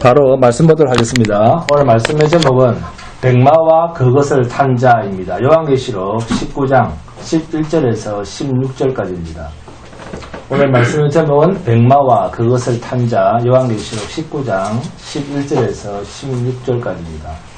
바로 말씀 보도록 하겠습니다. 오늘 말씀의 제목은 백마와 그것을 탄 자입니다. 요한계시록 19장 11절에서 16절까지입니다. 오늘 말씀의 제목은 백마와 그것을 탄 자, 요한계시록 19장 11절에서 16절까지입니다.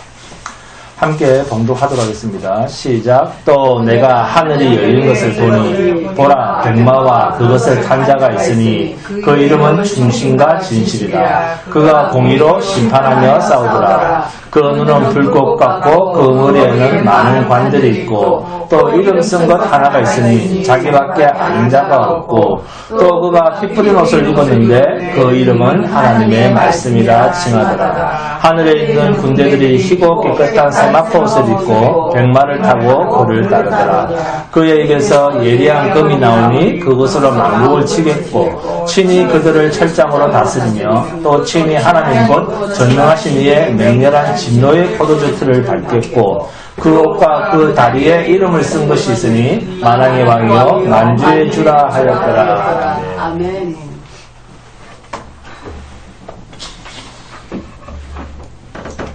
함께 봉독하도록 하겠습니다. 시작. 또 내가 하늘이 열린 것을 보니 보라 백마와 그것을 탄 자가 있으니 그 이름은 충신과 진실이다. 그가 공의로 심판하며 싸우더라. 그 눈은 불꽃 같고 그 머리에는 많은 관들이 있고 또 이름 쓴 것 하나가 있으니 자기밖에 아는 자가 없고 또 그가 피 뿌린 옷을 입었는데 그 이름은 하나님의 말씀이라 칭하더라. 하늘에 있는 군대들이 희고 깨끗한 세마포 옷을 입고 백마를 타고 그를 따르더라. 그의 입에서 예리한 금이 나오니 그것으로 만국을 치겠고 친히 그들을 철장으로 다스리며 또 친히 하나님 곧 전능하신 이의 맹렬한 진노의 포도주 틀을 밟겠고 그 옷과 그 다리에 이름을 쓴 것이 있으니 만왕의 왕이요 만주의 주라 하였더라. 아멘.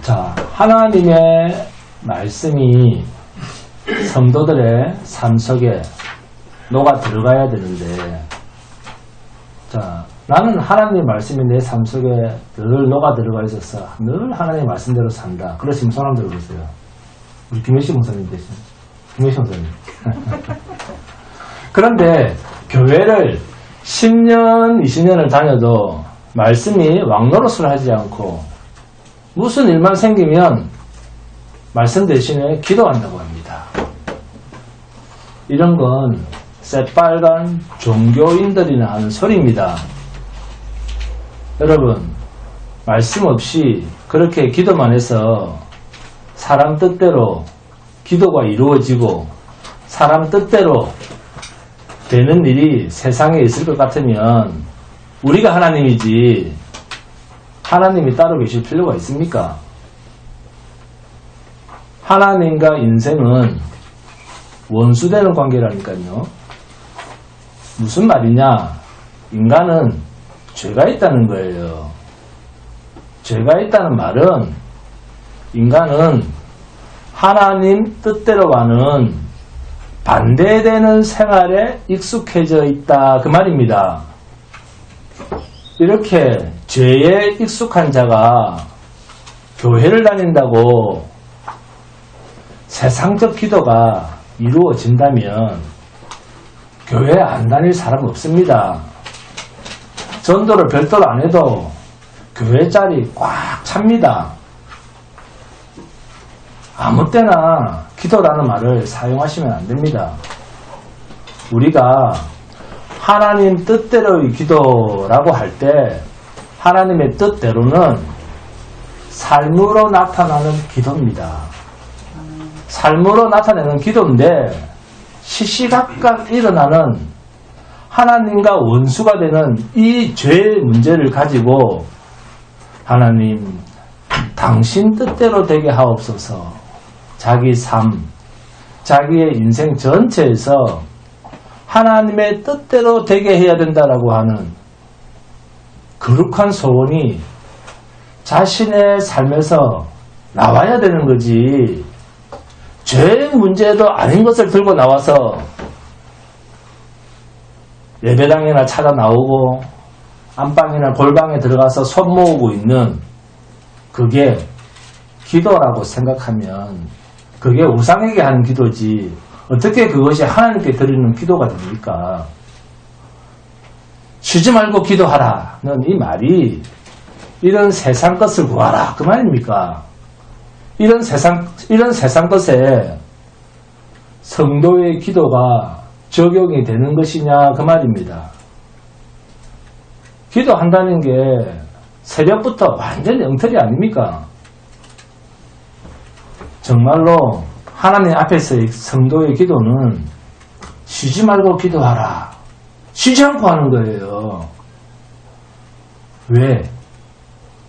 자, 하나님의 말씀이 성도들의 삶 속에 녹아 들어가야 되는데, 자, 나는 하나님의 말씀이 내 삶 속에 늘 녹아 들어가 있어서 늘 하나님의 말씀대로 산다. 그러시면 손 한번 들어보세요. 우리 김혜식 목사님 되시죠? 김혜식 목사님. 그런데 교회를 10년, 20년을 다녀도 말씀이 왕노릇을 하지 않고 무슨 일만 생기면 말씀 대신에 기도한다고 합니다. 이런 건 새빨간 종교인들이나 하는 소리입니다. 여러분, 말씀 없이 그렇게 기도만 해서 사람 뜻대로 기도가 이루어지고 사람 뜻대로 되는 일이 세상에 있을 것 같으면 우리가 하나님이지 하나님이 따로 계실 필요가 있습니까? 하나님과 인생은 원수되는 관계라니까요. 무슨 말이냐? 인간은 죄가 있다는 거예요. 죄가 있다는 말은 인간은 하나님 뜻대로 가는 반대되는 생활에 익숙해져 있다 그 말입니다. 이렇게 죄에 익숙한 자가 교회를 다닌다고 세상적 기도가 이루어진다면 교회 안 다닐 사람 없습니다. 전도를 별도로 안 해도 교회 자리 꽉 찹니다. 아무 때나 기도라는 말을 사용하시면 안 됩니다. 우리가 하나님 뜻대로의 기도라고 할 때 하나님의 뜻대로는 삶으로 나타나는 기도입니다. 삶으로 나타내는 기도인데 시시각각 일어나는 하나님과 원수가 되는 이 죄의 문제를 가지고 하나님 당신 뜻대로 되게 하옵소서. 자기 삶, 자기의 인생 전체에서 하나님의 뜻대로 되게 해야 된다라고 하는 거룩한 소원이 자신의 삶에서 나와야 되는 거지. 죄의 문제도 아닌 것을 들고 나와서 예배당이나 찾아 나오고 안방이나 골방에 들어가서 손 모으고 있는 그게 기도라고 생각하면 그게 우상에게 하는 기도지 어떻게 그것이 하나님께 드리는 기도가 됩니까? 쉬지 말고 기도하라는 이 말이 이런 세상 것을 구하라 그 말입니까? 이런 세상 것에 성도의 기도가 적용이 되는 것이냐 그 말입니다. 기도한다는 게 새벽부터 완전히 엉터리 아닙니까? 정말로 하나님 앞에서의 성도의 기도는 쉬지 말고 기도하라. 쉬지 않고 하는 거예요. 왜?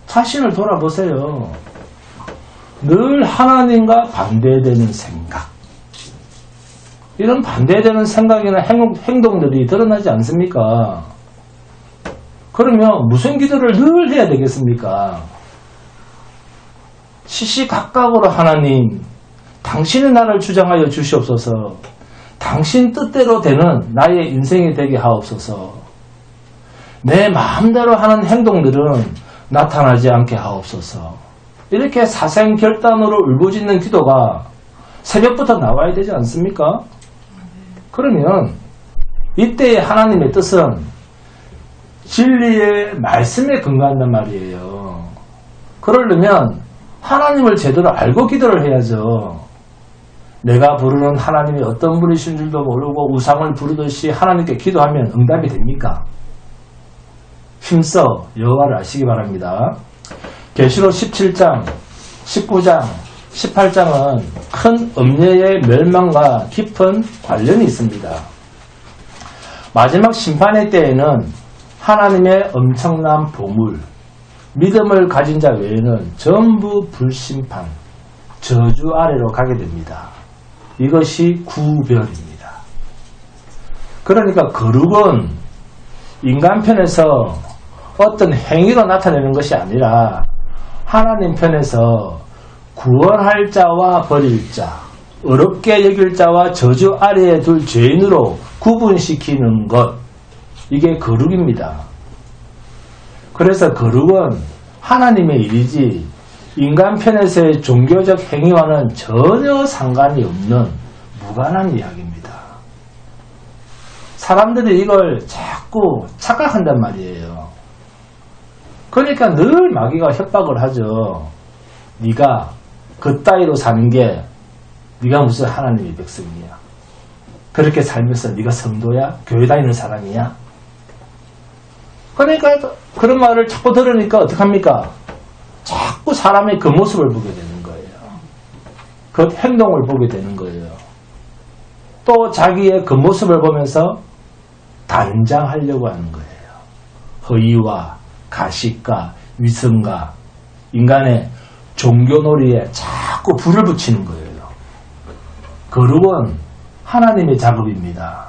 자신을 돌아보세요. 늘 하나님과 반대되는 생각. 이런 반대되는 생각이나 행동들이 드러나지 않습니까? 그러면 무슨 기도를 늘 해야 되겠습니까? 시시각각으로 하나님, 당신의 나를 주장하여 주시옵소서. 당신 뜻대로 되는 나의 인생이 되게 하옵소서. 내 마음대로 하는 행동들은 나타나지 않게 하옵소서. 이렇게 사생결단으로 울부짖는 기도가 새벽부터 나와야 되지 않습니까? 그러면 이때의 하나님의 뜻은 진리의 말씀에 근거한단 말이에요. 그러려면 하나님을 제대로 알고 기도를 해야죠. 내가 부르는 하나님이 어떤 분이신 줄도 모르고 우상을 부르듯이 하나님께 기도하면 응답이 됩니까? 힘써 여호와를 아시기 바랍니다. 계시록 17장, 19장, 18장은 큰 음녀의 멸망과 깊은 관련이 있습니다. 마지막 심판의 때에는 하나님의 엄청난 보물, 믿음을 가진 자 외에는 전부 불심판, 저주 아래로 가게 됩니다. 이것이 구별입니다. 그러니까 거룩은 인간 편에서 어떤 행위로 나타내는 것이 아니라 하나님 편에서 구원할 자와 버릴 자, 어렵게 여길 자와 저주 아래에 둘 죄인으로 구분시키는 것, 이게 거룩입니다. 그래서 거룩은 하나님의 일이지 인간 편에서의 종교적 행위와는 전혀 상관이 없는 무관한 이야기입니다. 사람들이 이걸 자꾸 착각한단 말이에요. 그러니까 늘 마귀가 협박을 하죠. 네가 그따위로 사는 게 네가 무슨 하나님의 백성이야. 그렇게 살면서 네가 성도야? 교회 다니는 사람이야? 그러니까 그런 말을 자꾸 들으니까 어떡합니까? 자꾸 사람의 그 모습을 보게 되는 거예요. 그 행동을 보게 되는 거예요. 또 자기의 그 모습을 보면서 단장하려고 하는 거예요. 허위와 가식과 위선과 인간의 종교놀이에 자꾸 불을 붙이는 거예요. 거룩은 하나님의 작업입니다.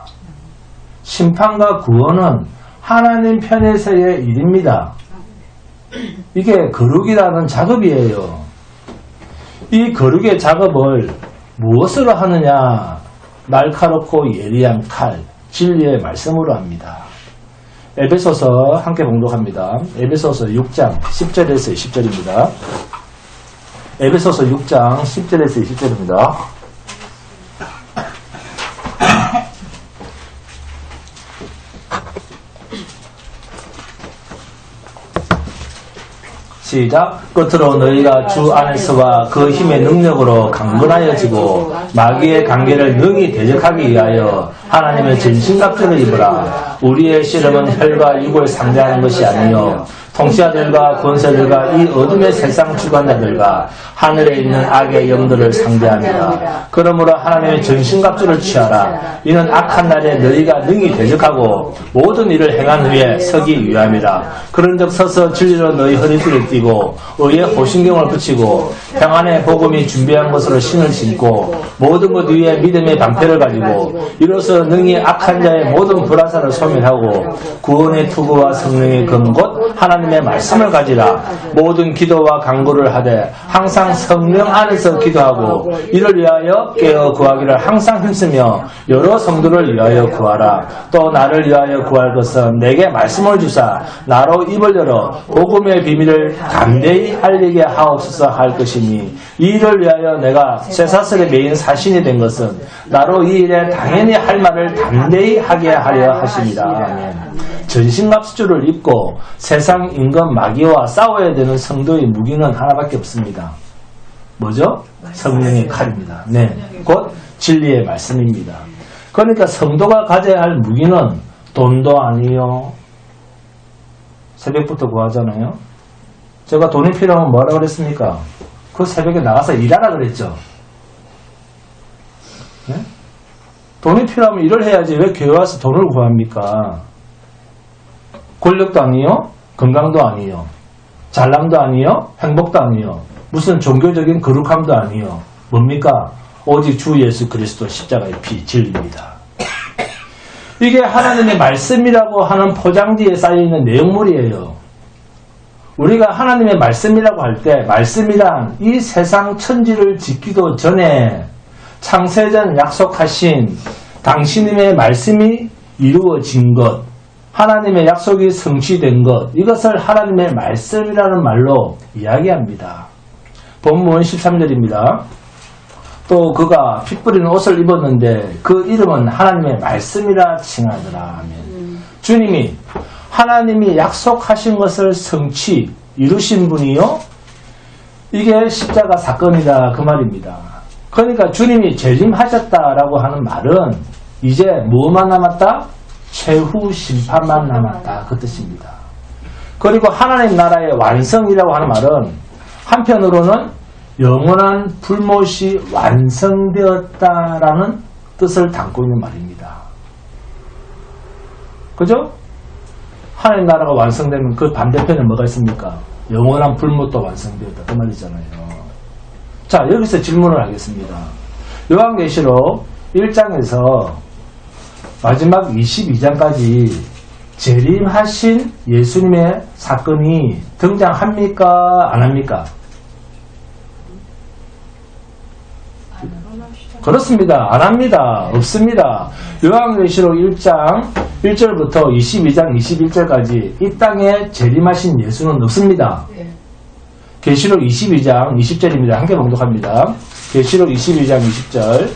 심판과 구원은 하나님 편에서의 일입니다. 이게 거룩이라는 작업이에요. 이 거룩의 작업을 무엇으로 하느냐? 날카롭고 예리한 칼, 진리의 말씀으로 합니다. 에베소서 함께 봉독합니다. 에베소서 6장 10절에서 20절입니다. 에베소서 6장 10절에서 20절입니다. 시작. 끝으로 너희가 주 안에서와 그 힘의 능력으로 강건하여지고 마귀의 관계를 능히 대적하기 위하여 하나님의 전신갑주를 입으라. 우리의 씨름은 혈과 육을 상대하는 것이 아니요 통치자들과 권세들과 이 어둠의 세상 주관자들과 하늘에 있는 악의 영들을 상대합니다. 그러므로 하나님의 전신갑주를 취하라. 이는 악한 날에 너희가 능히 대적하고 모든 일을 행한 후에 서기 위함이라. 그런즉 서서 진리로 너희 허리띠를 띠고 의의 호신경을 붙이고 평안의 복음이 준비한 것으로 신을 신고 모든 것 위에 믿음의 방패를 가지고 이로써 능히 악한 자의 모든 불화살을 소멸하고 구원의 투구와 성령의 근곳 하나님의 말씀을 가지라. 모든 기도와 간구를 하되 항상 성령 안에서 기도하고 이를 위하여 깨어 구하기를 항상 힘쓰며 여러 성도를 위하여 구하라. 또 나를 위하여 구할 것은 내게 말씀을 주사 나로 입을 열어 복음의 비밀을 담대히 알리게 하옵소서 할 것이니 이 일을 위하여 내가 쇠사슬에 매인 사신이 된 것은 나로 이 일에 당연히 할 말을 담대히 하게 하려 하십니다. 아멘. 전신갑주를 입고 세상 임금 마귀와 싸워야 되는 성도의 무기는 하나밖에 없습니다. 뭐죠? 성령의 칼입니다. 네, 곧 진리의 말씀입니다. 그러니까 성도가 가져야 할 무기는 돈도 아니요. 새벽부터 구하잖아요. 제가 돈이 필요하면 뭐라 그랬습니까? 그 새벽에 나가서 일하라 그랬죠. 네? 돈이 필요하면 일을 해야지 왜 교회 와서 돈을 구합니까? 권력도 아니요, 건강도 아니요, 잘남도 아니요, 행복도 아니요, 무슨 종교적인 거룩함도 아니요. 뭡니까? 오직 주 예수 그리스도 십자가의 피, 진리입니다. 이게 하나님의 말씀이라고 하는 포장지에 쌓여있는 내용물이에요. 우리가 하나님의 말씀이라고 할 때 말씀이란 이 세상 천지를 짓기도 전에 창세전 약속하신 당신님의 말씀이 이루어진 것, 하나님의 약속이 성취된 것, 이것을 하나님의 말씀이라는 말로 이야기합니다. 본문 13절입니다. 또 그가 피 뿌리는 옷을 입었는데 그 이름은 하나님의 말씀이라 칭하더라 하면 주님이 하나님이 약속하신 것을 성취 이루신 분이요, 이게 십자가 사건이다 그 말입니다. 그러니까 주님이 재림하셨다라고 하는 말은 이제 뭐만 남았다? 최후 심판만 남았다 그 뜻입니다. 그리고 하나님 나라의 완성이라고 하는 말은 한편으로는 영원한 불못이 완성되었다라는 뜻을 담고 있는 말입니다. 그죠? 하나님 나라가 완성되면 그 반대편에 뭐가 있습니까? 영원한 불못도 완성되었다 그 말이잖아요. 자, 여기서 질문을 하겠습니다. 요한계시록 1장에서 마지막 22장까지 재림하신 예수님의 사건이 등장합니까? 안 합니까? 그렇습니다. 안 합니다. 없습니다. 요한계시록 1장 1절부터 22장 21절까지 이 땅에 재림하신 예수는 없습니다. 계시록 22장 20절입니다. 함께 봉독합니다. 계시록 22장 20절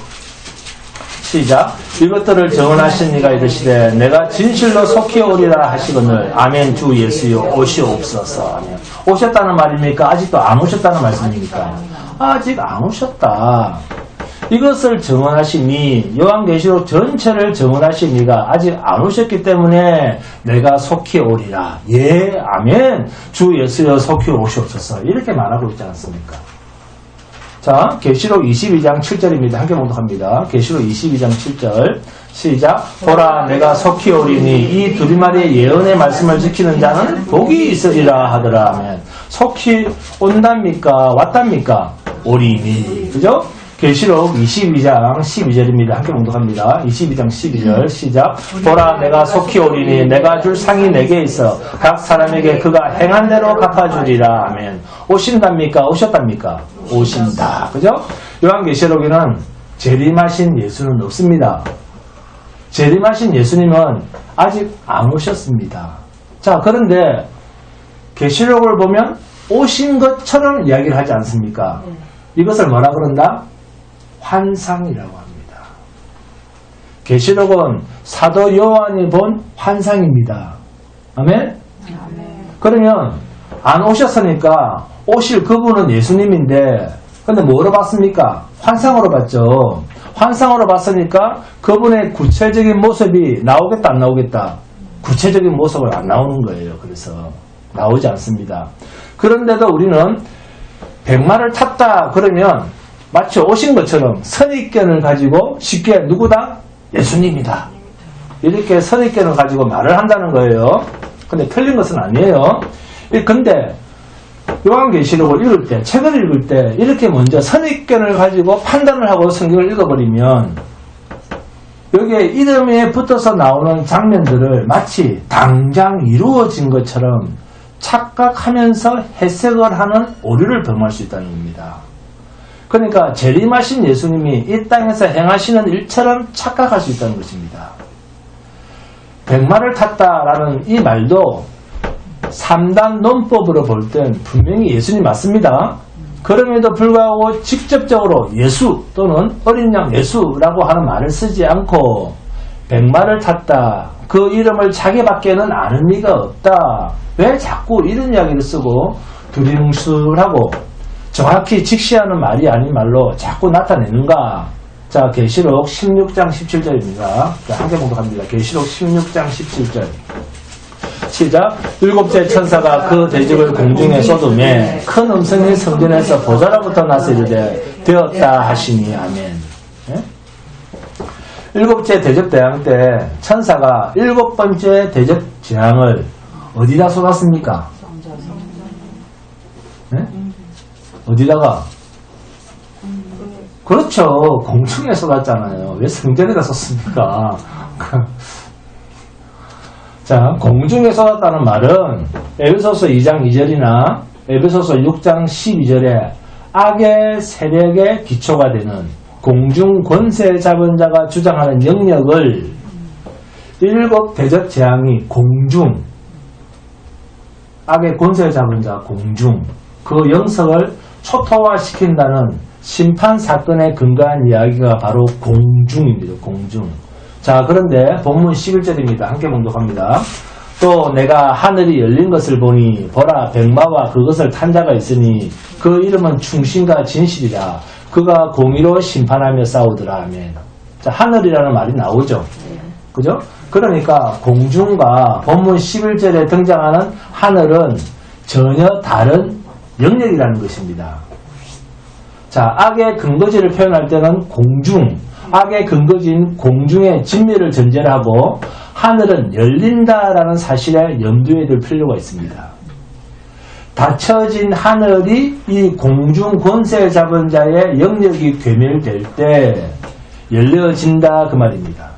시작. 이것들을 정언하신 이가 이르시되 내가 진실로 속히 오리라 하시거늘 아멘. 주 예수여 오시옵소서 하며. 오셨다는 말입니까? 아직도 안 오셨다는 말씀입니까? 아직 안 오셨다. 이것을 정언하시니 요한계시록 전체를 정언하신 이가 아직 안 오셨기 때문에 내가 속히 오리라. 예, 아멘. 주 예수여 속히 오시옵소서. 이렇게 말하고 있지 않습니까? 자, 계시록 22장 7절입니다. 함께 봉독합니다. 계시록 22장 7절 시작. 보라 내가 속히 오리니 이 두리마리의 예언의 말씀을 지키는 자는 복이 있으리라 하더라 하면 속히 온답니까? 왔답니까? 오리니. 그죠? 계시록 22장 12절입니다. 함께 봉독합니다. 22장 12절 시작. 보라 내가 속히 오리니 내가 줄 상이 내게 있어 각 사람에게 그가 행한 대로 갚아주리라 하면 오신답니까? 오셨답니까? 오신다. 그죠? 요한계시록에는 재림하신 예수는 없습니다. 재림하신 예수님은 아직 안 오셨습니다. 자, 그런데 계시록을 보면 오신 것처럼 이야기를 하지 않습니까? 이것을 뭐라 그런다? 환상이라고 합니다. 계시록은 사도 요한이 본 환상입니다. 아멘? 그러면 안 오셨으니까 오실 그분은 예수님인데 근데 뭐로 봤습니까? 환상으로 봤죠. 환상으로 봤으니까 그분의 구체적인 모습이 나오겠다 안 나오겠다? 구체적인 모습을 안 나오는 거예요. 그래서 나오지 않습니다. 그런데도 우리는 백마를 탔다 그러면 마치 오신 것처럼 선입견을 가지고 쉽게 누구다? 예수님이다. 이렇게 선입견을 가지고 말을 한다는 거예요. 근데 틀린 것은 아니에요. 근데 요한계시록을 읽을 때, 책을 읽을 때 이렇게 먼저 선입견을 가지고 판단을 하고 성경을 읽어버리면 여기에 이름에 붙어서 나오는 장면들을 마치 당장 이루어진 것처럼 착각하면서 해석을 하는 오류를 범할 수 있다는 겁니다. 그러니까 재림하신 예수님이 이 땅에서 행하시는 일처럼 착각할 수 있다는 것입니다. 백마를 탔다라는 이 말도 3단 논법으로 볼 땐 분명히 예수님 맞습니다. 그럼에도 불구하고 직접적으로 예수 또는 어린 양 예수라고 하는 말을 쓰지 않고 백마를 탔다. 그 이름을 자기밖에는 아는 이가 없다. 왜 자꾸 이런 이야기를 쓰고 두리뭉술하고 정확히 직시하는 말이 아닌 말로 자꾸 나타내는가? 자, 계시록 16장 17절입니다. 자, 함께 봉독합니다. 계시록 16장 17절. 시작. 일곱째 천사가 그 대접을 공중에 쏟음에 큰 음성이 성전에서 보좌로부터 나서 이르되 되었다 하시니 아멘. 예? 일곱째 대접 대항 때 천사가 일곱 번째 대접 재앙을 어디다 쏟았습니까? 예? 어디다가? 그렇죠. 공중에 쏟았잖아요. 왜 성전에다 쏟습니까? 자, 공중에 쏟았다는 말은 에베소서 2장 2절이나 에베소서 6장 12절에 악의 세력의 기초가 되는 공중 권세 잡은 자가 주장하는 영역을 일곱 대적 재앙이 공중, 악의 권세 잡은 자 공중, 그 영성을 초토화시킨다는 심판 사건에 근거한 이야기가 바로 공중입니다. 공중. 자, 그런데 본문 11절입니다. 함께 봉독합니다. 또 내가 하늘이 열린 것을 보니 보라 백마와 그것을 탄 자가 있으니 그 이름은 충신과 진실이라. 그가 공의로 심판하며 싸우더라. 아멘. 자, 하늘이라는 말이 나오죠. 그죠? 그러니까 공중과 본문 11절에 등장하는 하늘은 전혀 다른 영역이라는 것입니다. 자, 악의 근거지를 표현할 때는 공중, 악의 근거지인 공중의 진미를 전제로 하고 하늘은 열린다라는 사실에 염두에 둘 필요가 있습니다. 닫혀진 하늘이 이 공중 권세 잡은 자의 영역이 괴멸될 때 열려진다 그 말입니다.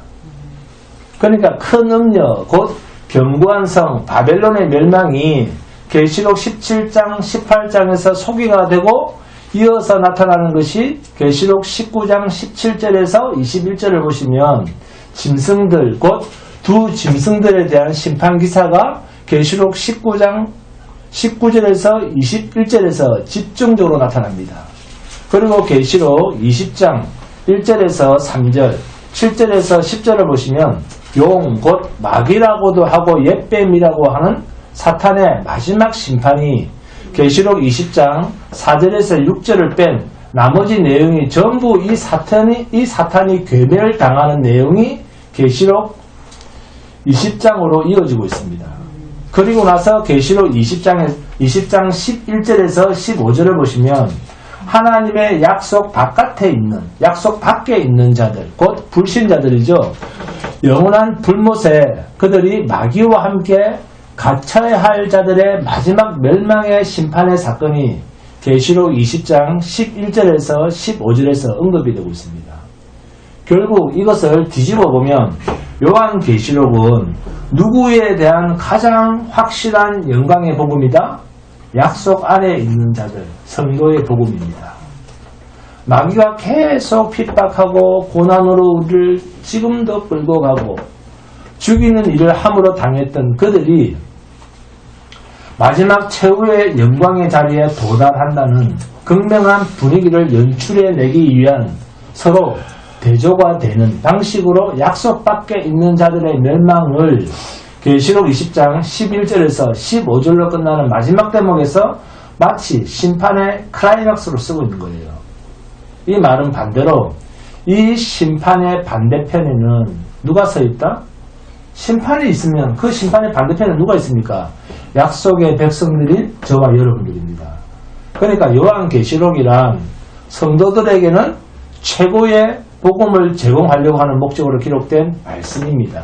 그러니까 큰 음녀 곧 견고한 성 바벨론의 멸망이 계시록 17장 18장에서 소개가 되고 이어서 나타나는 것이 계시록 19장 17절에서 21절을 보시면 짐승들 곧 두 짐승들에 대한 심판 기사가 계시록 19장 19절에서 21절에서 집중적으로 나타납니다. 그리고 계시록 20장 1절에서 3절 7절에서 10절을 보시면 용 곧 마귀라고도 하고 옛뱀이라고 하는 사탄의 마지막 심판이 계시록 20장 4절에서 6절을 뺀 나머지 내용이 전부 이 사탄이 괴멸당하는 내용이 계시록 20장으로 이어지고 있습니다. 그리고 나서 계시록 20장 11절에서 15절을 보시면 하나님의 약속 바깥에 있는, 약속 밖에 있는 자들, 곧 불신자들이죠. 영원한 불못에 그들이 마귀와 함께 갇혀야 할 자들의 마지막 멸망의 심판의 사건이 계시록 20장 11절에서 15절에서 언급이 되고 있습니다. 결국 이것을 뒤집어 보면 요한계시록은 누구에 대한 가장 확실한 영광의 복음이다? 약속 안에 있는 자들, 성도의 복음입니다. 마귀가 계속 핍박하고 고난으로 우리를 지금도 끌고 가고 죽이는 일을 함으로 당했던 그들이 마지막 최후의 영광의 자리에 도달한다는 극명한 분위기를 연출해내기 위한 서로 대조가 되는 방식으로 약속 밖에 있는 자들의 멸망을 계시록 20장 11절에서 15절로 끝나는 마지막 대목에서 마치 심판의 클라이막스로 쓰고 있는 거예요. 이 말은 반대로 이 심판의 반대편에는 누가 서 있다? 심판이 있으면 그 심판의 반대편에 누가 있습니까? 약속의 백성들인 저와 여러분들입니다. 그러니까 요한계시록이란 성도들에게는 최고의 복음을 제공하려고 하는 목적으로 기록된 말씀입니다.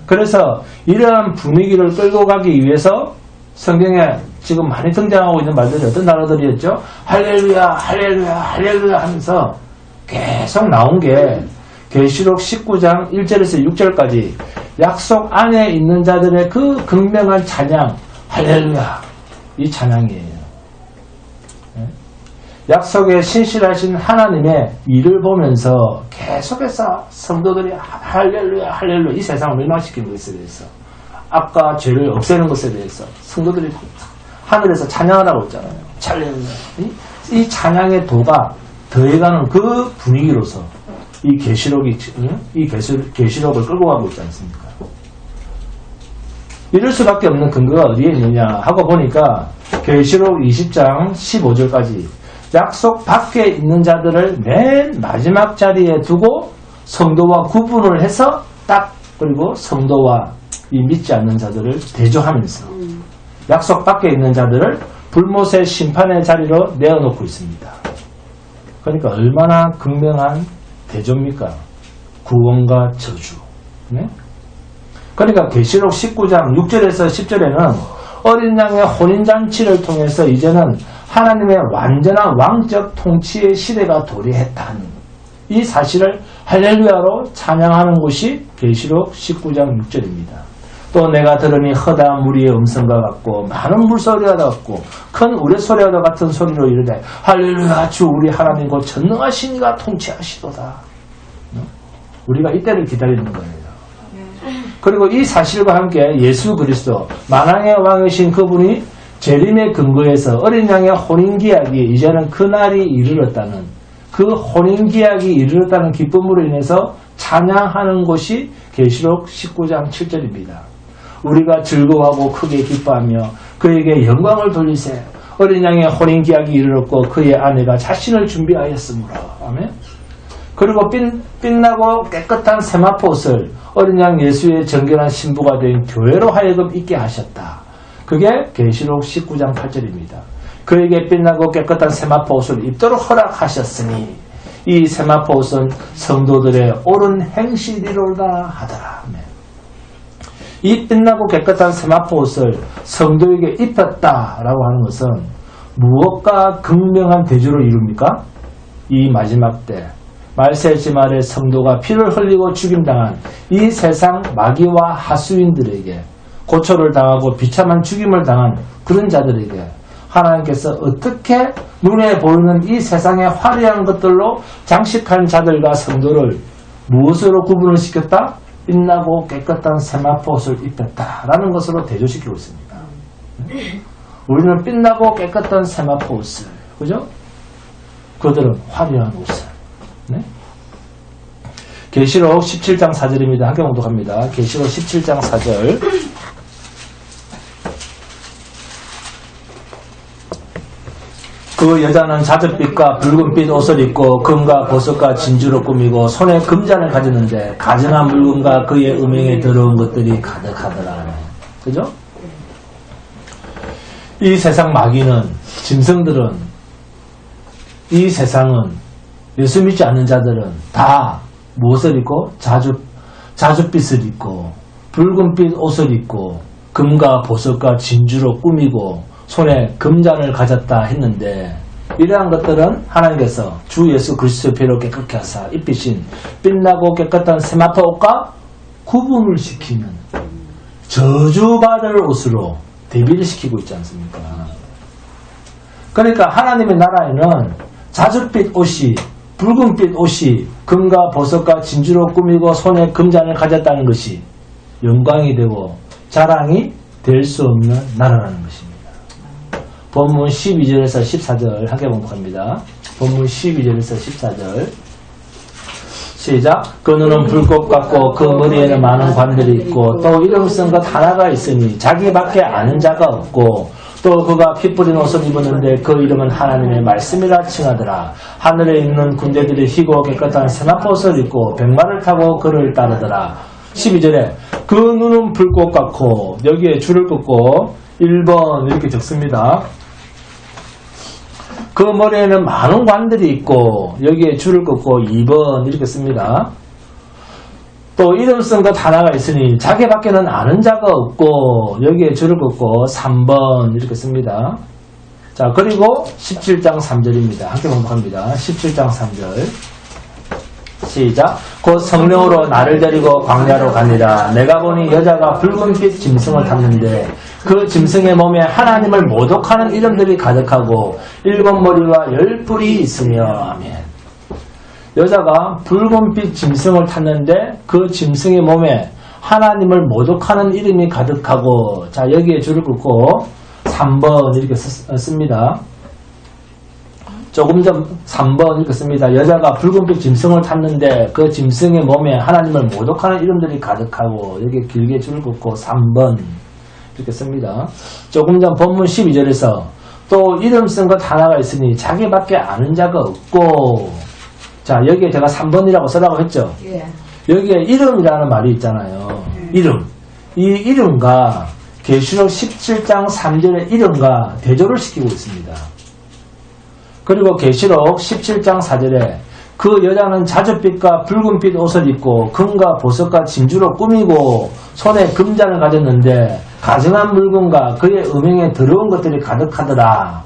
그래서 이러한 분위기를 끌고 가기 위해서 성경에 지금 많이 등장하고 있는 말들이 어떤 단어들이었죠? 할렐루야, 할렐루야, 할렐루야 하면서 계속 나온 게 계시록 19장 1절에서 6절까지 약속 안에 있는 자들의 그 극명한 찬양, 할렐루야, 이 찬양이에요. 약속에 신실하신 하나님의 일을 보면서 계속해서 성도들이 할렐루야, 할렐루야, 이 세상을 멸망시키는 것에 대해서, 악과 죄를 없애는 것에 대해서 성도들이 하늘에서 찬양하라고 했잖아요. 할렐루야. 이 찬양의 도가 더해가는 그 분위기로서 이 계시록을 끌고 가고 있지 않습니까? 이럴 수밖에 없는 근거가 어디에 있느냐 하고 보니까 계시록 20장 15절까지 약속 밖에 있는 자들을 맨 마지막 자리에 두고 성도와 구분을 해서 딱 그리고 성도와 이 믿지 않는 자들을 대조하면서 약속 밖에 있는 자들을 불못의 심판의 자리로 내어놓고 있습니다. 그러니까 얼마나 극명한 대조입니까? 구원과 저주. 네? 그러니까 계시록 19장 6절에서 10절에는 어린 양의 혼인잔치를 통해서 이제는 하나님의 완전한 왕적 통치의 시대가 도래했다는 이 사실을 할렐루야로 찬양하는 곳이 계시록 19장 6절입니다. 또 내가 들으니 허다한 무리의 음성과 같고 많은 물소리와 같고 큰 우레소리와 같은 소리로 이르되 할렐루야 주 우리 하나님 곧 전능하신 이가 통치하시도다. 우리가 이때를 기다리는 거예요. 그리고 이 사실과 함께 예수 그리스도 만왕의 왕이신 그분이 재림의 근거에서 어린 양의 혼인기약이 이제는 그날이 이르렀다는 그 혼인기약이 이르렀다는 기쁨으로 인해서 찬양하는 것이 계시록 19장 7절입니다. 우리가 즐거워하고 크게 기뻐하며 그에게 영광을 돌리세. 어린 양의 혼인기약이 이르렀고 그의 아내가 자신을 준비하였으므로. 아멘. 그리고 빛나고 깨끗한 세마포 옷을 어린 양 예수의 정결한 신부가 된 교회로 하여금 입게 하셨다. 그게 계시록 19장 8절입니다. 그에게 빛나고 깨끗한 세마포 옷을 입도록 허락하셨으니 이 세마포 옷은 성도들의 옳은 행실이로다 하더라. 이 빛나고 깨끗한 세마포 옷을 성도에게 입혔다라고 하는 것은 무엇과 극명한 대조로 이룹니까? 이 마지막 때 말세지 말에 성도가 피를 흘리고 죽임당한 이 세상 마귀와 하수인들에게 고초를 당하고 비참한 죽임을 당한 그런 자들에게 하나님께서 어떻게 눈에 보이는 이 세상의 화려한 것들로 장식한 자들과 성도를 무엇으로 구분을 시켰다? 빛나고 깨끗한 세마포 옷을 입혔다라는 것으로 대조시키고 있습니다. 우리는 빛나고 깨끗한 세마포 옷을, 그죠? 그들은 화려한 옷을. 네? 계시록 17장 4절입니다. 함께 봉독합니다. 계시록 17장 4절. 그 여자는 자줏빛과 붉은빛 옷을 입고 금과 보석과 진주로 꾸미고 손에 금잔을 가졌는데 가증한 물건과 그의 음행에 더러운 것들이 가득하더라. 그죠? 이 세상 마귀는, 짐승들은, 이 세상은, 예수 믿지 않는 자들은 다 무엇을 입고? 자줏빛을 입고 붉은빛 옷을 입고 금과 보석과 진주로 꾸미고 손에 금잔을 가졌다 했는데 이러한 것들은 하나님께서 주 예수 그리스도의 피로 깨끗게 하사 입히신 빛나고 깨끗한 세마포 옷과 구분을 시키는 저주받을 옷으로 대비를 시키고 있지 않습니까? 그러니까 하나님의 나라에는 자줏빛 옷이, 붉은빛 옷이 금과 보석과 진주로 꾸미고 손에 금잔을 가졌다는 것이 영광이 되고 자랑이 될 수 없는 나라라는 것입니다. 본문 12절에서 14절 함께 봉독합니다. 본문 12절에서 14절 시작. 그 눈은 불꽃 같고 그 머리에는 많은 관들이 있고 또 이름 쓴 것 하나가 있으니 자기밖에 아는 자가 없고 또 그가 피 뿌린 옷을 입었는데 그 이름은 하나님의 말씀이라 칭하더라. 하늘에 있는 군대들이 희고 깨끗한 세마포 옷을 입고 백마를 타고 그를 따르더라. 12절에 그 눈은 불꽃 같고 여기에 줄을 긋고 1번 이렇게 적습니다. 그 머리에는 많은 관들이 있고 여기에 줄을 긋고 2번 이렇게 씁니다. 또 이름 쓴 것 하나가 있으니 자기밖에는 아는 자가 없고 여기에 줄을 긋고 3번 이렇게 씁니다. 자, 그리고 17장 3절입니다. 함께 봉독합니다. 17장 3절 시작. 곧 성령으로 나를 데리고 광야로 가니라. 내가 보니 여자가 붉은빛 짐승을 탔는데 그 짐승의 몸에 하나님을 모독하는 이름들이 가득하고 7머리와 10뿔이 있으며. 아멘. 여자가 붉은빛 짐승을 탔는데 그 짐승의 몸에 하나님을 모독하는 이름이 가득하고, 자, 여기에 줄을 긋고 3번 이렇게 씁니다. 조금 전 3번 이렇게 씁니다. 여자가 붉은빛 짐승을 탔는데 그 짐승의 몸에 하나님을 모독하는 이름들이 가득하고, 여기에 길게 줄을 긋고 3번 이렇게 씁니다. 조금 전 본문 12절에서 또 이름 쓴 것 하나가 있으니 자기밖에 아는 자가 없고, 자, 여기에 제가 3번이라고 쓰라고 했죠. 예. 여기에 이름이라는 말이 있잖아요. 이름. 이 이름과 계시록 17장 3절의 이름과 대조를 시키고 있습니다. 그리고 계시록 17장 4절에 그 여자는 자줏빛과 붉은빛 옷을 입고 금과 보석과 진주로 꾸미고 손에 금잔을 가졌는데 가증한 물건과 그의 음행에 더러운 것들이 가득하더라.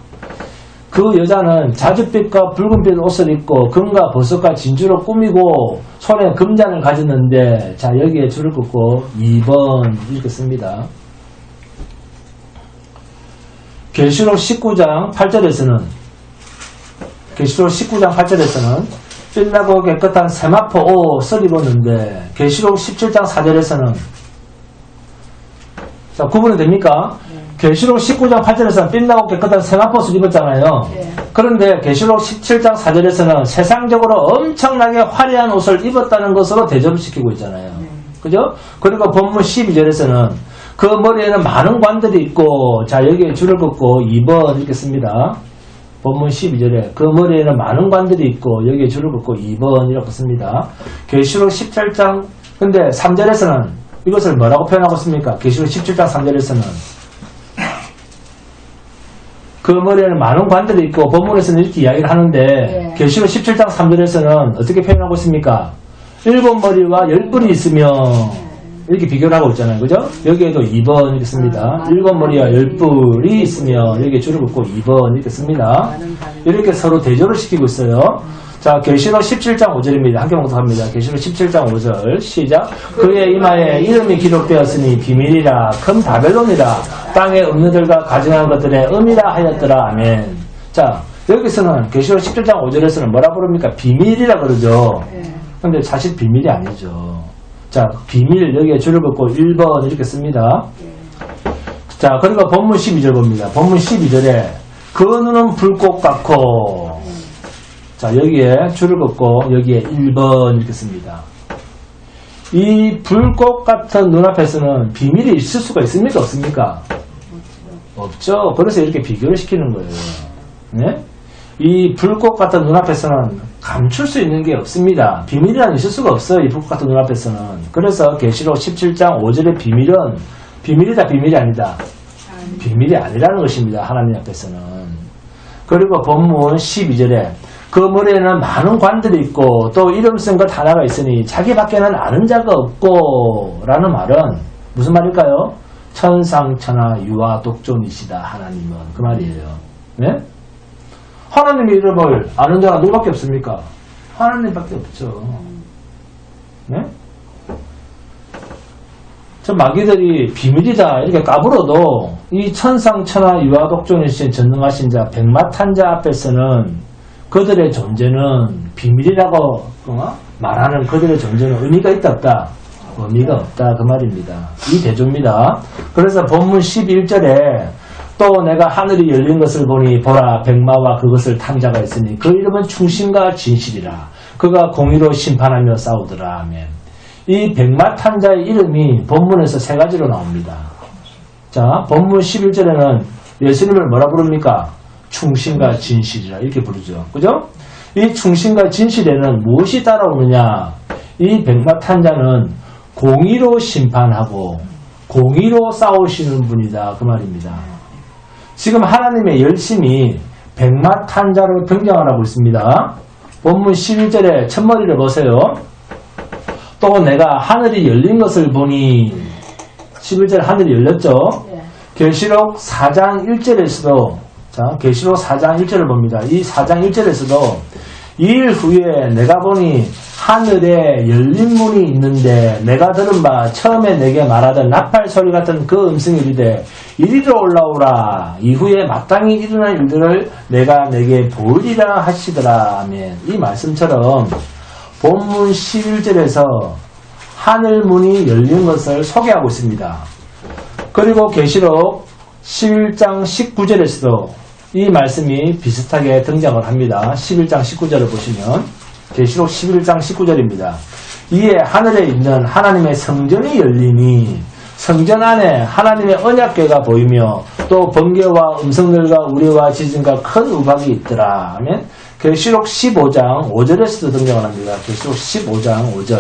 그 여자는 자줏빛과 붉은빛 옷을 입고 금과 보석과 진주로 꾸미고 손에 금잔을 가졌는데, 자, 여기에 줄을 긋고 2번 읽겠습니다. 계시록 19장 8절에서는 빛나고 깨끗한 세마포 옷을 입었는데, 계시록 17장 4절에서는, 자, 구분이 됩니까? 계시록 19장 8절에서는 빛나고 깨끗한 세마포 옷을 입었잖아요. 그런데 계시록 17장 4절에서는 세상적으로 엄청나게 화려한 옷을 입었다는 것으로 대접을 시키고 있잖아요. 그죠? 그리고 본문 12절에서는 그 머리에는 많은 관들이 있고, 자, 여기에 줄을 긋고 2번 읽겠습니다. 본문 12절에 그 머리에는 많은 관들이 있고, 여기에 줄을 긋고 2번 이라고 씁니다. 계시록 17장, 근데 3절에서는 이것을 뭐라고 표현하고 있습니까? 계시록 17장 3절에서는 그 머리에는 많은 관들이 있고, 본문에서는 이렇게 이야기를 하는데, 계시록 17장 3절에서는 어떻게 표현하고 있습니까? 7머리와 10뿔이 있으며, 이렇게 비교를 하고 있잖아요. 그죠? 여기에도 2번 읽겠습니다. 7머리와 10뿔이 있으며, 여기에 줄을 긋고 2번 읽겠습니다. 이렇게 서로 대조를 시키고 있어요. 자, 계시록 17장 5절입니다. 함께 봉독합니다. 계시록 17장 5절 시작. 그의 이마에 이름이 기록되었으니 비밀이라 큰 바벨론이라 땅의 음료들과 가증한 것들의 음이라 하였더라. 아멘. 자, 여기서는 계시록 17장 5절에서는 뭐라 부릅니까? 비밀이라 그러죠. 근데 사실 비밀이 아니죠. 자, 비밀 여기에 줄을 긋고 1번 이렇게 씁니다. 자, 그리고 본문 12절 봅니다. 본문 12절에 그 눈은 불꽃 같고, 자, 여기에 줄을 긋고 여기에 1번 이렇게 씁니다. 이 불꽃 같은 눈앞에서는 비밀이 있을 수가 있습니까? 없습니까? 없죠. 그래서 이렇게 비교를 시키는 거예요. 네? 이 불꽃 같은 눈앞에서는 감출 수 있는 게 없습니다. 비밀이란 있을 수가 없어요. 이 불꽃 같은 눈앞에서는. 그래서 계시록 17장 5절의 비밀은 비밀이다, 비밀이 아니다. 비밀이 아니라는 것입니다. 하나님 앞에서는. 그리고 본문 12절에 그 머리에는 많은 관들이 있고 또 이름 쓴 것 하나가 있으니 자기 밖에는 아는 자가 없고 라는 말은 무슨 말일까요? 천상천하 유아 독존이시다 하나님은, 그 말이에요. 네? 하나님의 이름을 아는 자가 누구밖에 없습니까? 하나님밖에 없죠. 네? 저 마귀들이 비밀이다 이렇게 까불어도 이 천상천하 유아 독존이신 전능하신 자 백마탄자 앞에서는 그들의 존재는 비밀이라고 말하는 그들의 존재는 의미가 있다 없다? 의미가 없다, 그 말입니다. 이 대조입니다. 그래서 본문 11절에 또 내가 하늘이 열린 것을 보니 보라 백마와 그것을 탄 자가 있으니 그 이름은 충신과 진실이라 그가 공의로 심판하며 싸우더라. 아멘. 이 백마 탄 자의 이름이 본문에서 세 가지로 나옵니다. 자, 본문 11절에는 예수님을 뭐라 부릅니까? 충신과 진실이라 이렇게 부르죠. 그죠? 이 충신과 진실에는 무엇이 따라오느냐? 이 백마 탄 자는 공의로 심판하고 공의로 싸우시는 분이다, 그 말입니다. 지금 하나님의 열심이 백마 탄 자로 등장을 하고 있습니다. 본문 11절에 첫머리를 보세요. 또 내가 하늘이 열린 것을 보니, 11절 하늘이 열렸죠. 계시록 4장 1절에서도, 자, 계시록 4장 1절을 봅니다. 이 4장 1절에서도 2일 후에 내가 보니 하늘에 열린 문이 있는데 내가 들은 바 처음에 내게 말하던 나팔 소리 같은 그 음성이 이르되 이리로 올라오라. 이후에 마땅히 일어날 일들을 내가 내게 보이리라 하시더라. 아멘. 이 말씀처럼 본문 11절에서 하늘 문이 열린 것을 소개하고 있습니다. 그리고 계시록 11장 19절에서도 이 말씀이 비슷하게 등장을 합니다. 11장 19절을 보시면 계시록 11장 19절입니다. 이에 하늘에 있는 하나님의 성전이 열리니 성전 안에 하나님의 언약궤가 보이며 또 번개와 음성들과 우리와 지진과 큰 우박이 있더라 하면 계시록 15장 5절에서도 등장을 합니다. 계시록 15장 5절.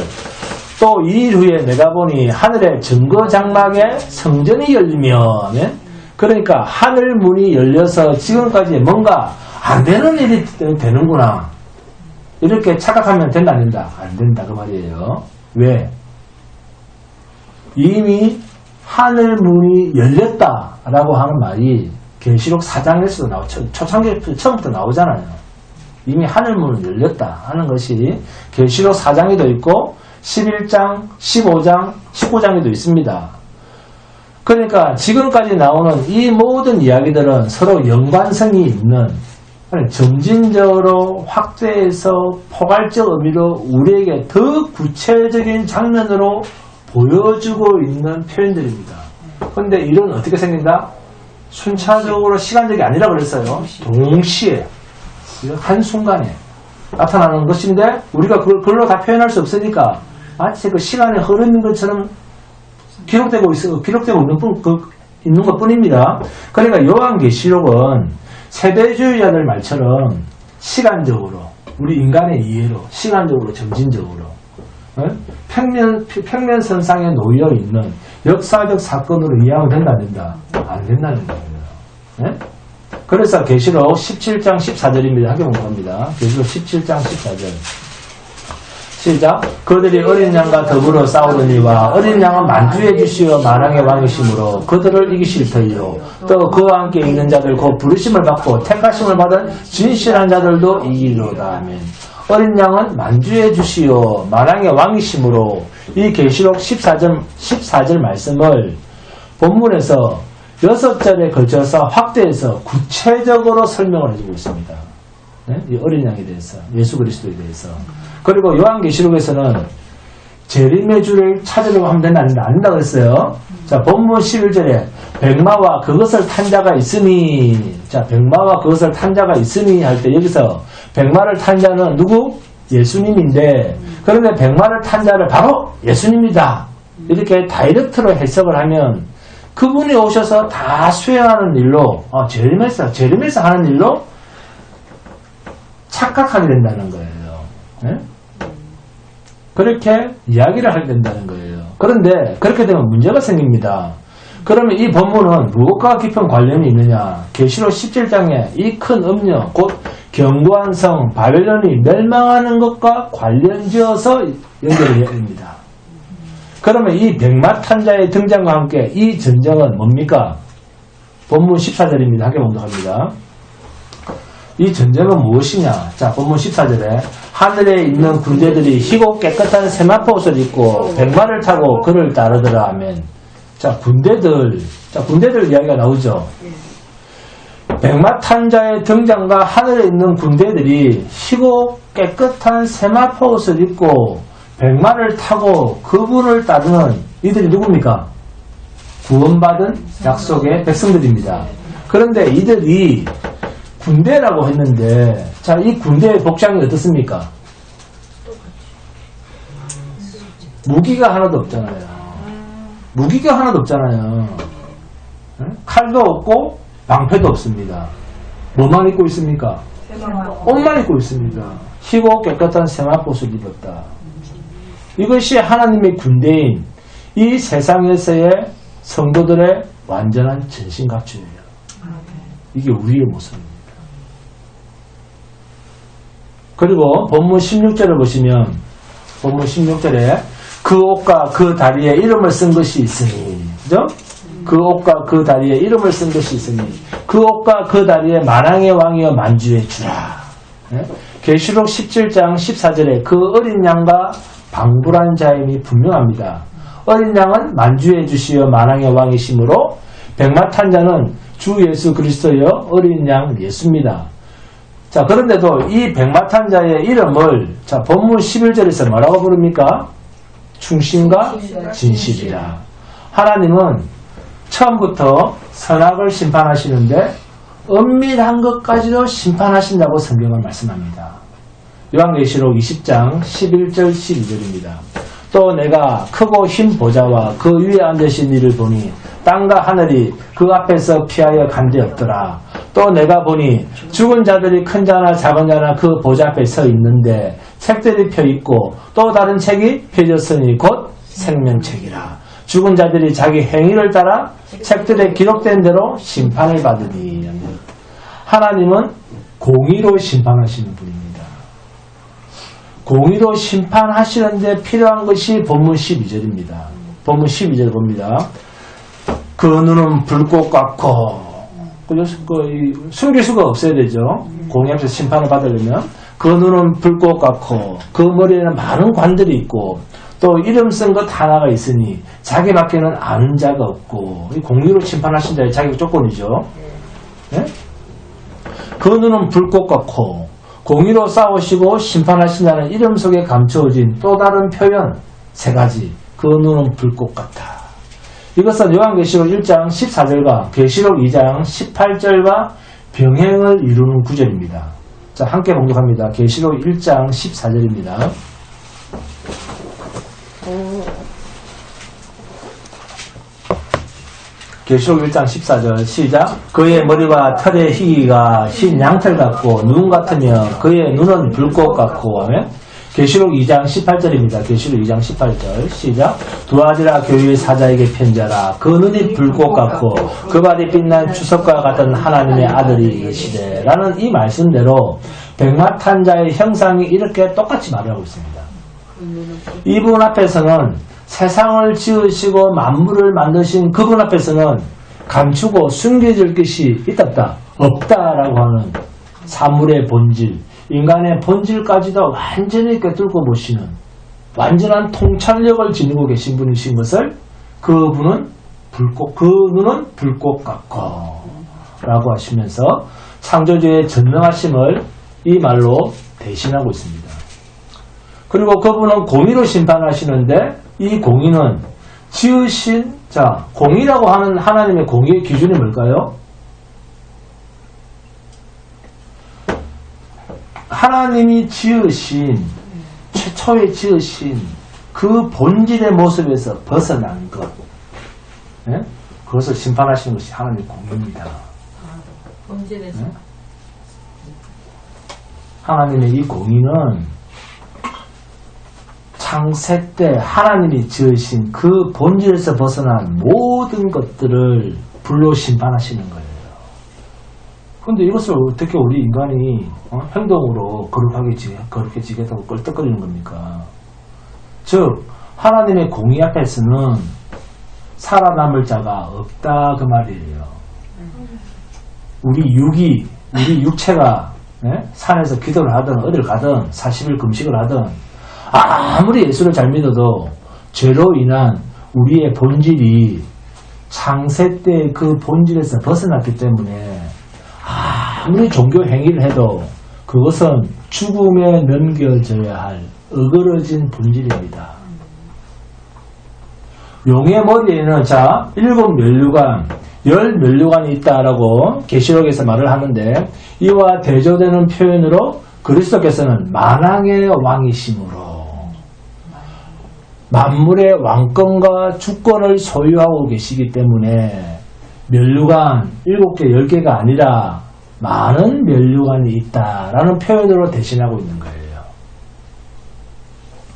또 2일 후에 내가 보니 하늘의 증거 장막에 성전이 열리며 하면 그러니까 하늘 문이 열려서 지금까지 뭔가 안 되는 일이 되는구나. 이렇게 착각하면 된다, 안 된다? 안 된다, 그 말이에요. 왜? 이미 하늘 문이 열렸다라고 하는 말이 계시록 4장에서도 초창기 처음부터 나오잖아요. 이미 하늘문은 열렸다 하는 것이 계시록 4장에도 있고 11장, 15장, 19장에도 있습니다. 그러니까 지금까지 나오는 이 모든 이야기들은 서로 연관성이 있는 점진적으로 확대해서 포괄적 의미로 우리에게 더 구체적인 장면으로 보여주고 있는 표현들입니다. 그런데 이런 어떻게 생긴다? 순차적으로 시간적이 아니라 그랬어요. 동시에 한순간에 나타나는 것인데 우리가 그걸로 다 표현할 수 없으니까 마치 그 시간이 흐르는 것처럼 기록되고 있는 것 뿐입니다. 그러니까 요한계시록은 세대주의자들 말처럼 시간적으로 우리 인간의 이해로 시간적으로 점진적으로 평면선상에 놓여있는 역사적 사건으로 이해하면 된다 안 된다? 안 된다는 거예요. 네? 그래서 계시록 17장 14절입니다. 함께 공부합니다. 계시록 17장 14절 시작. 그들이 어린 양과 더불어 싸우더니와 어린 양은 만주해 주시어 만왕의 왕이시므로 그들을 이기실 터이요 또 그와 함께 있는 자들 곧 부르심을 받고 택하심을 받은 진실한 자들도 이기리로다. 아멘. 어린 양은 만주해 주시어 만왕의 왕이시므로 이 계시록 14절 말씀을 본문에서 6절에 걸쳐서 확대해서 구체적으로 설명을 해주고 있습니다. 네? 이 어린 양에 대해서 예수 그리스도에 대해서. 그리고 요한계시록에서는 재림의 주를 찾으려고 하면 된다 안 된다 그랬어요. 자, 본문 11절에 백마와 그것을 탄 자가 있으니, 자, 백마와 그것을 탄 자가 있으니 할 때 여기서 백마를 탄 자는 누구? 예수님인데, 그런데 백마를 탄 자를 바로 예수님이다 이렇게 다이렉트로 해석을 하면 그분이 오셔서 다 수행하는 일로 재림에서 하는 일로 착각하게 된다는 거예요. 네? 그렇게 이야기를 하게 된다는 거예요. 그런데 그렇게 되면 문제가 생깁니다. 그러면 이 본문은 무엇과 깊은 관련이 있느냐? 계시록 17장에 이 큰 음녀 곧 견고한 성 바벨론이 멸망하는 것과 관련지어서 연결을 해야 됩니다. 그러면 이 백마탄자의 등장과 함께 이 전쟁은 뭡니까? 본문 14절입니다. 함께 봉독합니다. 이 전쟁은 무엇이냐? 자, 본문 14절에 하늘에 있는 군대들이 희고 깨끗한 세마포 옷을 입고 백마를 타고 그를 따르더라. 아멘. 자, 군대들 이야기가 나오죠. 백마 탄자의 등장과 하늘에 있는 군대들이 희고 깨끗한 세마포 옷을 입고 백마를 타고 그분을 따르는 이들이 누굽니까? 구원받은 약속의 백성들입니다. 그런데 이들이 군대라고 했는데, 자, 이 군대의 복장이 어떻습니까? 무기가 하나도 없잖아요. 칼도 없고 방패도 없습니다. 뭐만 입고 있습니까? 옷만 입고 있습니다. 희고 깨끗한 세마포옷을 입었다. 이것이 하나님의 군대인 이 세상에서의 성도들의 완전한 전신갑주예요. 이게 우리의 모습입니다. 그리고 본문 16절을 보시면 본문 16절에 그 옷과 그 다리에 이름을 쓴 것이 있으니, 그죠? 그 옷과 그 다리에 이름을 쓴 것이 있으니 그 옷과 그 다리에 만왕의 왕이여 만주해 주라. 네? 계시록 17장 14절에 그 어린 양과 방불한 자임이 분명합니다. 어린 양은 만주해 주시어 만왕의 왕이시므로 백마 탄 자는 주 예수 그리스도여 어린 양 예수입니다. 자, 그런데도 이 백마 탄 자의 이름을 자, 본문 11절에서 뭐라고 부릅니까? 충신과 진실이라. 하나님은 처음부터 선악을 심판하시는데 은밀한 것까지도 심판하신다고 성경은 말씀합니다. 요한계시록 20장 11절 12절입니다. 또 내가 크고 흰 보좌와 그 위에 앉으신 이를 보니 땅과 하늘이 그 앞에서 피하여 간데 없더라. 또 내가 보니 죽은 자들이 큰 자나 작은 자나 그 보좌 앞에 서 있는데 책들이 펴있고 또 다른 책이 펴졌으니 곧 생명책이라. 죽은 자들이 자기 행위를 따라 책들에 기록된 대로 심판을 받으니. 하나님은 공의로 심판하시는 분입니다. 공의로 심판하시는데 필요한 것이 본문 12절입니다. 본문 12절 봅니다. 그 눈은 불꽃 같고 숨길 수가 없어야 되죠. 공의 앞에서 심판을 받으려면. 그 눈은 불꽃 같고 그 머리에는 많은 관들이 있고 또 이름 쓴 것 하나가 있으니 자기밖에는 아는 자가 없고 공의로 심판하신 자의 자격 조건이죠. 네? 그 눈은 불꽃 같고 공의로 싸우시고 심판하신 자는 이름 속에 감추어진 또 다른 표현 세 가지. 그 눈은 불꽃 같아. 이것은 요한계시록 1장 14절과 계시록 2장 18절과 병행을 이루는 구절입니다. 자, 함께 봉독합니다. 계시록 1장 14절입니다. 계시록 1장 14절 시작. 그의 머리와 털의 희기가 흰 양털 같고 눈 같으며 그의 눈은 불꽃 같고 하면 계시록 2장 18절입니다. 계시록 2장 18절 시작. 두아디라 교회의 사자에게 편지하라. 그 눈이 불꽃 같고 그 발이 빛난 주석과 같은 하나님의 아들이 계시되 라는 이 말씀대로 백마탄 자의 형상이 이렇게 똑같이 말을 하고 있습니다. 이분 앞에서는 세상을 지으시고 만물을 만드신 그분 앞에서는 감추고 숨겨질 것이 있다 없다라고 하는 사물의 본질, 인간의 본질까지도 완전히 꿰뚫고 보시는 완전한 통찰력을 지니고 계신 분이신 것을 그분은 그 눈은 불꽃 같고 라고 하시면서 창조주의 전능하심을 이 말로 대신하고 있습니다. 그리고 그분은 공의로 심판하시는데 이 공의는 지으신 공의라고 하는 하나님의 공의의 기준이 뭘까요? 하나님이 지으신 최초에 지으신 그 본질의 모습에서 벗어난 것, 네? 그것을 심판하시는 것이 하나님의 공의입니다. 본질에서 네? 하나님의 이 공의는 창세 때 하나님이 지으신 그 본질에서 벗어난 모든 것들을 불로 심판하시는 거예요. 그런데 이것을 어떻게 우리 인간이 행동으로 거룩하게 지겠다고 껄떡거리는 겁니까? 즉 하나님의 공의 앞에서는 살아남을 자가 없다 그 말이에요. 우리 육체가 산에서 기도를 하든 어딜 가든 40일 금식을 하든 아무리 예수를 잘 믿어도 죄로 인한 우리의 본질이 창세 때 그 본질에서 벗어났기 때문에 아무리 종교 행위를 해도 그것은 죽음에 넘겨져야 할 어그러진 본질입니다. 용의 머리에는 7면류관, 10면류관이 있다라고 계시록에서 말을 하는데 이와 대조되는 표현으로 그리스도께서는 만왕의 왕이심으로 만물의 왕권과 주권을 소유하고 계시기 때문에 면류관 7개, 10개가 아니라 많은 면류관이 있다라는 표현으로 대신하고 있는 거예요.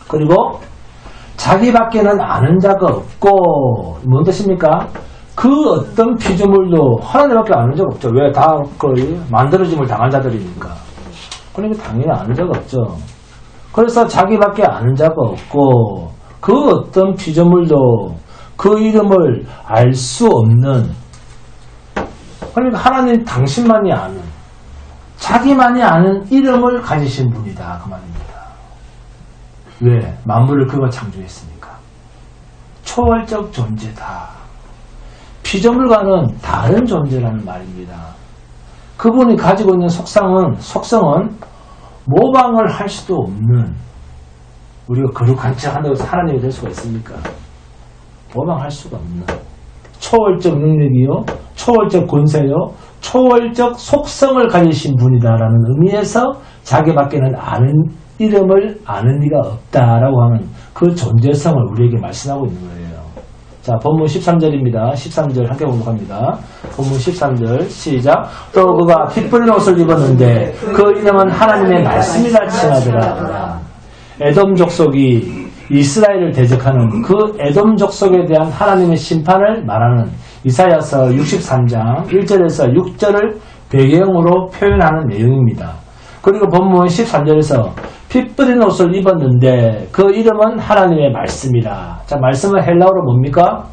그리고 자기밖에는 아는 자가 없고 뭔 뜻입니까? 그 어떤 피조물도 하나님밖에 아는 자가 없죠. 왜? 다 만들어짐을 당한 자들이니까. 그러니까 당연히 아는 자가 없죠. 그래서 자기밖에 아는 자가 없고 그 어떤 피조물도 그 이름을 알 수 없는, 그러니까 하나님 당신만이 아는, 자기만이 아는 이름을 가지신 분이다 그 말입니다. 왜? 만물을 그가 창조했으니까. 초월적 존재다. 피조물과는 다른 존재라는 말입니다. 그분이 가지고 있는 속성은 모방을 할 수도 없는, 우리가 거룩한 척 한다고 해서 하나님이 될 수가 있습니까? 모방할 수가 없는 초월적 능력이요, 초월적 권세요, 초월적 속성을 가지신 분이다라는 의미에서 자기밖에는 아는 이름을 아는 이가 없다라고 하는 그 존재성을 우리에게 말씀하고 있는 거예요. 자, 본문 13절입니다. 13절 함께 공독합니다. 본문 13절 시작. 또 그가 피 뿌린 옷을 입었는데 그 이름은 하나님의 말씀이라 칭하더라. 에돔 족속이 이스라엘을 대적하는 그 에돔 족속에 대한 하나님의 심판을 말하는 이사야서 63장 1절에서 6절을 배경으로 표현하는 내용입니다. 그리고 본문 13절에서 피 뿌린 옷을 입었는데 그 이름은 하나님의 말씀이라. 자, 말씀은 헬라어로 뭡니까?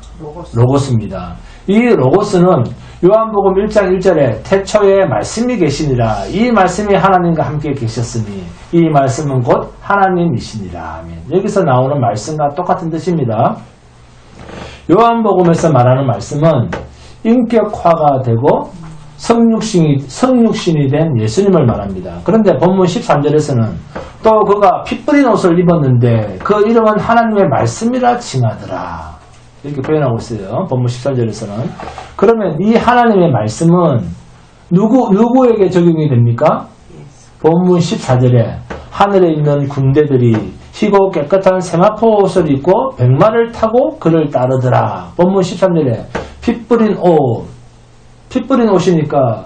로고스입니다. 이 로고스는 요한복음 1장 1절에 태초에 말씀이 계시니라. 이 말씀이 하나님과 함께 계셨으니 이 말씀은 곧 하나님이시니라. 아멘. 여기서 나오는 말씀과 똑같은 뜻입니다. 요한복음에서 말하는 말씀은 인격화가 되고 성육신이 된 예수님을 말합니다. 그런데 본문 13절에서는 또 그가 피 뿌린 옷을 입었는데 그 이름은 하나님의 말씀이라 칭하더라. 이렇게 표현하고 있어요. 본문 13절에서는. 그러면 이 하나님의 말씀은 누구에게 적용이 됩니까? 본문 14절에 하늘에 있는 군대들이 희고 깨끗한 세마포 옷을 입고 백마를 타고 그를 따르더라. 본문 13절에 피 뿌린 옷이니까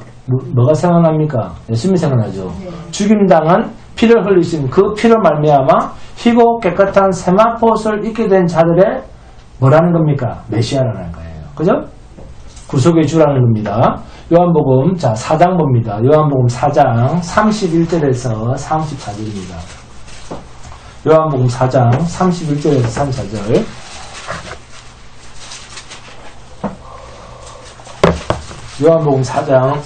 뭐가 생각납니까? 예수님이 생각나죠. 죽임당한 피를 흘리신 그 피로 말미암아 희고 깨끗한 세마포 옷을 입게 된 자들의 뭐라는 겁니까? 메시아라는 거예요. 그죠? 구속의 주라는 겁니다. 요한복음 4장 봅니다. 요한복음 4장 31절에서 34절입니다. 요한복음 4장 31절에서 34절. 요한복음 4장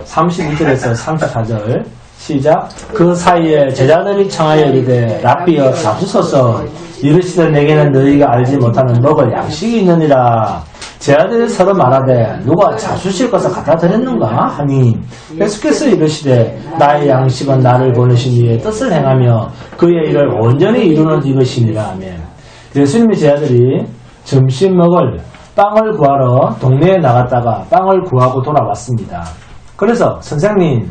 31절에서 34절 시작. 그 사이에 제자들이 청하여 이르되 랍비여 잡수소서 이르시되 내게는 너희가 알지 못하는 먹을 양식이 있느니라. 제자들이 서로 말하되 누가 잡수실 것을 갖다 드렸는가 하니 예수께서 이르시되 나의 양식은 나를 보내신 이의 뜻을 행하며 그의 일을 온전히 이루는 이것이니라. 아멘. 예수님의 제자들이 점심 먹을 빵을 구하러 동네에 나갔다가 빵을 구하고 돌아왔습니다. 그래서 선생님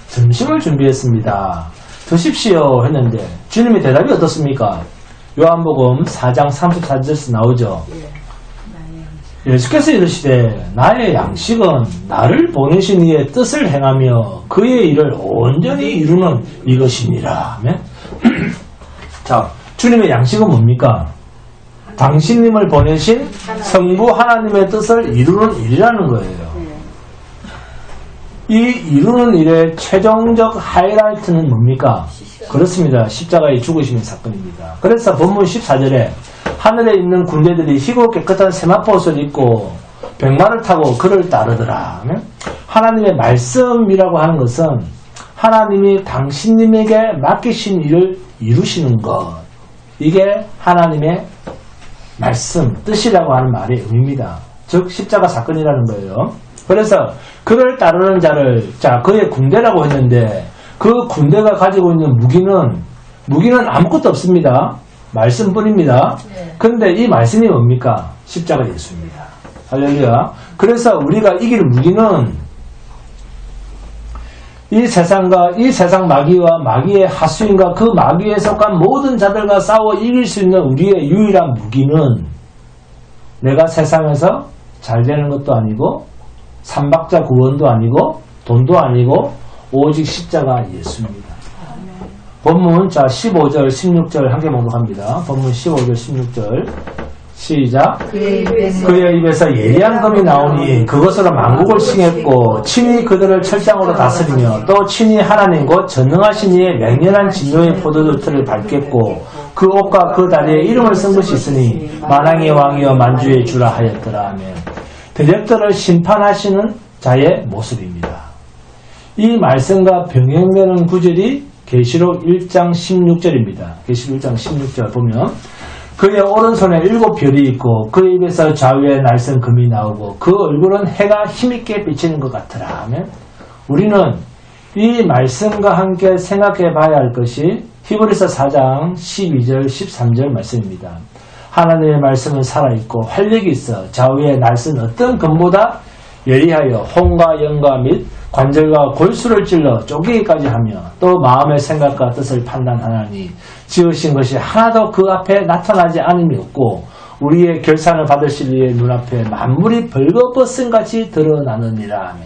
점심을 준비했습니다. 드십시오 했는데 주님의 대답이 어떻습니까? 요한복음 4장 34절에서 나오죠. 예수께서 이르시되 나의 양식은 나를 보내신 이의 뜻을 행하며 그의 일을 온전히 이루는 이것이니라. 자, 주님의 양식은 뭡니까? 당신님을 보내신 성부 하나님의 뜻을 이루는 일이라는 거예요. 이 이루는 일의 최종적 하이라이트는 뭡니까? 그렇습니다. 십자가의 죽으시는 사건입니다. 그래서 본문 14절에 하늘에 있는 군대들이 희고 깨끗한 세마포 옷을 입고 백마를 타고 그를 따르더라. 하나님의 말씀이라고 하는 것은 하나님이 당신님에게 맡기신 일을 이루시는 것. 이게 하나님의 말씀, 뜻이라고 하는 말의 의미입니다. 즉 십자가 사건이라는 거예요. 그래서 그를 따르는 자를 그의 군대라고 했는데 그 군대가 가지고 있는 무기는 아무것도 없습니다. 말씀뿐입니다. 그런데 이 말씀이 뭡니까? 십자가 예수입니다. 할렐루야. 그래서 우리가 이길 무기는 이 세상 마귀와 마귀의 하수인과 그 마귀에 속한 모든 자들과 싸워 이길 수 있는 우리의 유일한 무기는 내가 세상에서 잘 되는 것도 아니고 삼박자 구원도 아니고 돈도 아니고 오직 십자가 예수입니다. 본문 15절 16절 함께 봉독합니다. 본문 15절 16절 시작. 그의 입에서 예리한 검이 나오니 그것으로 만국을 칭했고 친히 그들을 철장으로 다스리며 또 친히 하나님 곧 전능하신 이의 맹렬한 진노의 포도주 틀을 밟겠고 그 옷과 그 다리에 이름을 쓴 것이 있으니 만왕의 왕이여 만주의 주라 하였더라. 아멘. 대적들을 심판하시는 자의 모습입니다. 이 말씀과 병행되는 구절이 계시록 1장 16절입니다. 계시록 1장 16절 보면 그의 오른손에 7별이 있고 그 입에서 좌우에 날선 금이 나오고 그 얼굴은 해가 힘있게 비치는 것 같으라. 하면 우리는 이 말씀과 함께 생각해 봐야 할 것이 히브리서 4장 12절 13절 말씀입니다. 하나님의 말씀은 살아있고 활력이 있어 좌우에 날선 어떤 금보다 예리하여 혼과 영과 및 관절과 골수를 찔러 쪼개기까지 하며 또 마음의 생각과 뜻을 판단하나니 지으신 것이 하나도 그 앞에 나타나지 않음이 없고 우리의 결산을 받으실 이의 눈앞에 만물이 벌거벗음같이 드러나느니라. 하며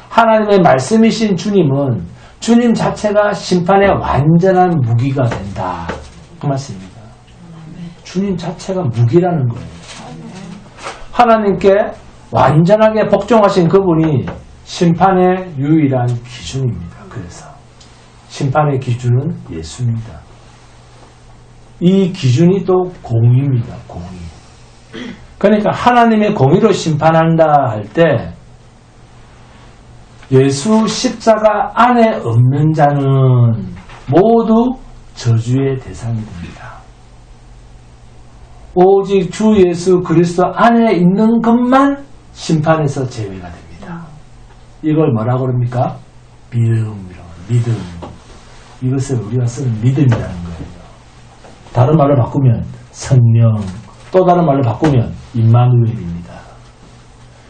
하나님의 말씀이신 주님은 주님 자체가 심판의 완전한 무기가 된다. 그 말씀입니다. 주님 자체가 무기라는 거예요. 하나님께 완전하게 복종하신 그분이 심판의 유일한 기준입니다. 그래서 심판의 기준은 예수입니다. 이 기준이 또 공의입니다. 공의. 그러니까 하나님의 공의로 심판한다 할 때 예수 십자가 안에 없는 자는 모두 저주의 대상이 됩니다. 오직 주 예수 그리스도 안에 있는 것만 심판에서 제외가 됩니다. 이걸 뭐라고 그럽니까? 믿음. 이것을 우리가 쓰는 믿음이라는 거예요. 다른 말로 바꾸면 성령, 또 다른 말로 바꾸면 임마누엘입니다.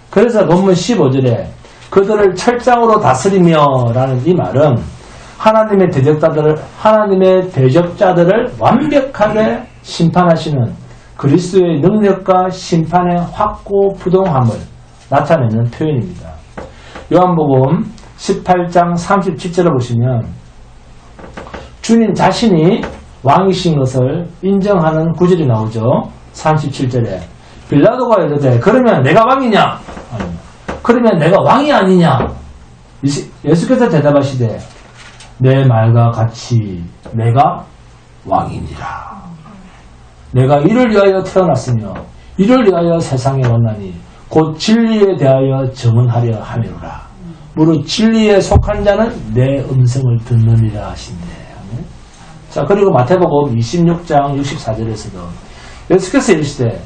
그래서 본문 15절에 그들을 철장으로 다스리며 라는 이 말은 하나님의 대적자들을 완벽하게 심판하시는 그리스도의 능력과 심판의 확고부동함을 나타내는 표현입니다. 요한복음 18장 37절을 보시면 주님 자신이 왕이신 것을 인정하는 구절이 나오죠. 37절에 빌라도가 이르되 그러면 내가 왕이냐? 그러면 내가 왕이 아니냐? 예수께서 대답하시되 내 말과 같이 내가 왕이니라. 내가 이를 위하여 태어났으며 이를 위하여 세상에 왔나니 곧 진리에 대하여 증언하려 함이로라. 무릇 진리에 속한 자는 내 음성을 듣느니라 하신대. 자, 그리고 마태복음 26장 64절에서도 예수께서 이르시되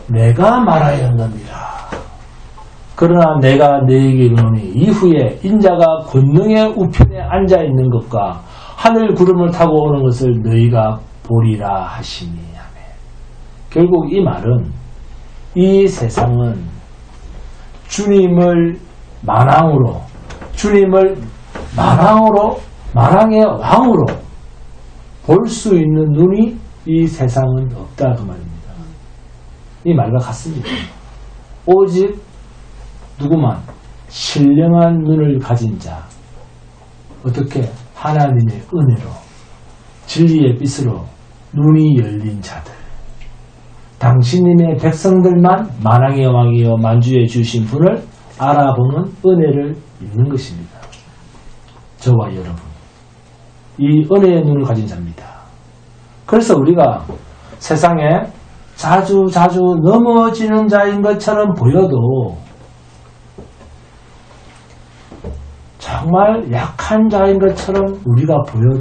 내가 말하였느니라. 그러나 내가 너희에게 이르노니 이후에 인자가 권능의 우편에 앉아있는 것과 하늘 구름을 타고 오는 것을 너희가 보리라 하시니. 아멘. 결국 이 말은 이 세상은 주님을 만왕의 왕으로 볼 수 있는 눈이 이 세상은 없다 그 말입니다. 이 말과 같습니다. 오직 누구만 신령한 눈을 가진 자, 어떻게 하나님의 은혜로 진리의 빛으로 눈이 열린 자들, 당신님의 백성들만 만왕의 왕이여 만주에 주신 분을 알아보는 은혜를 입는 것입니다. 저와 여러분, 이 은혜의 눈을 가진 자입니다. 그래서 우리가 세상에 자주 넘어지는 자인 것처럼 보여도 정말 약한 자인 것처럼 우리가 보여도